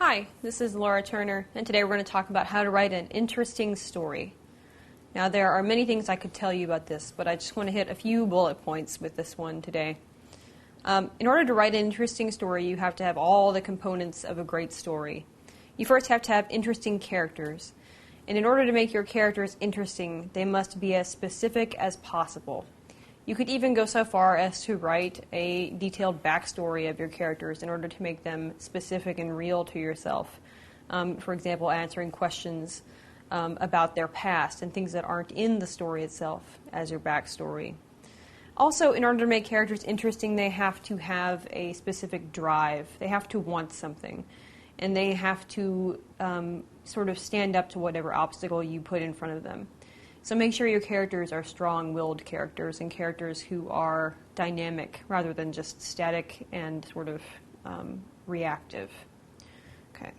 Hi, this is Laura Turner, and today we're going to talk about how to write an interesting story. Now, there are many things I could tell you about this, but I just want to hit a few bullet points with this one today. In order to write an interesting story, you have to have all the components of a great story. You first have to have interesting characters, and in order to make your characters interesting, they must be as specific as possible. You could even go so far as to write a detailed backstory of your characters in order to make them specific and real to yourself. For example, answering questions about their past and things that aren't in the story itself as your backstory. Also, in order to make characters interesting, they have to have a specific drive. They have to want something. And they have to sort of stand up to whatever obstacle you put in front of them. So make sure your characters are strong-willed characters and characters who are dynamic rather than just static and sort of reactive. Okay.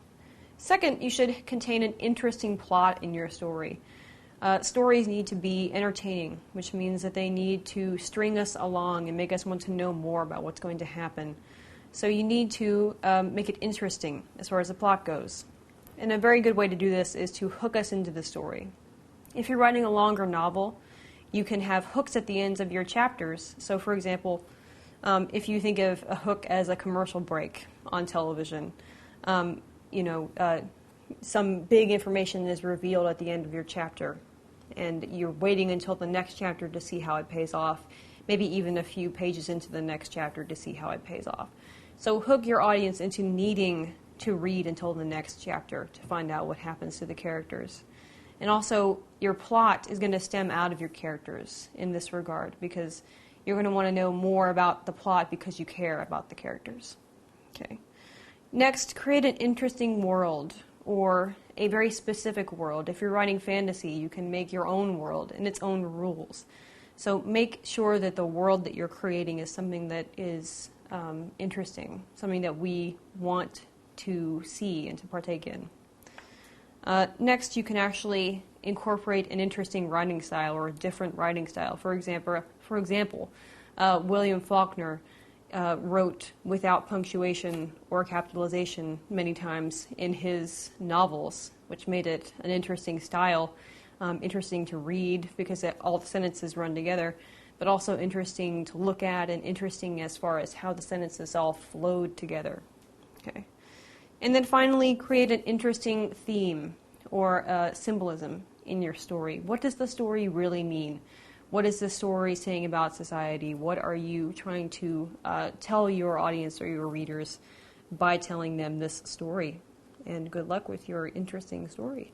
Second, you should contain an interesting plot in your story. Stories need to be entertaining, which means that they need to string us along and make us want to know more about what's going to happen. So you need to make it interesting as far as the plot goes. And a very good way to do this is to hook us into the story. If you're writing a longer novel, you can have hooks at the ends of your chapters. So, for example, if you think of a hook as a commercial break on television, some big information is revealed at the end of your chapter, and you're waiting until the next chapter to see how it pays off, maybe even a few pages into the next chapter to see how it pays off. So hook your audience into needing to read until the next chapter to find out what happens to the characters. And also, your plot is going to stem out of your characters in this regard, because you're going to want to know more about the plot because you care about the characters. Okay. Next, create an interesting world, or a very specific world. If you're writing fantasy, you can make your own world and its own rules. So make sure that the world that you're creating is something that is interesting, something that we want to see and to partake in. Next, you can actually incorporate an interesting writing style or a different writing style. For example, William Faulkner wrote without punctuation or capitalization many times in his novels, which made it an interesting style, interesting to read because all the sentences run together, but also interesting to look at and interesting as far as how the sentences all flowed together. Okay. And then finally, create an interesting theme or symbolism in your story. What does the story really mean? What is the story saying about society? What are you trying to tell your audience or your readers by telling them this story? And good luck with your interesting story.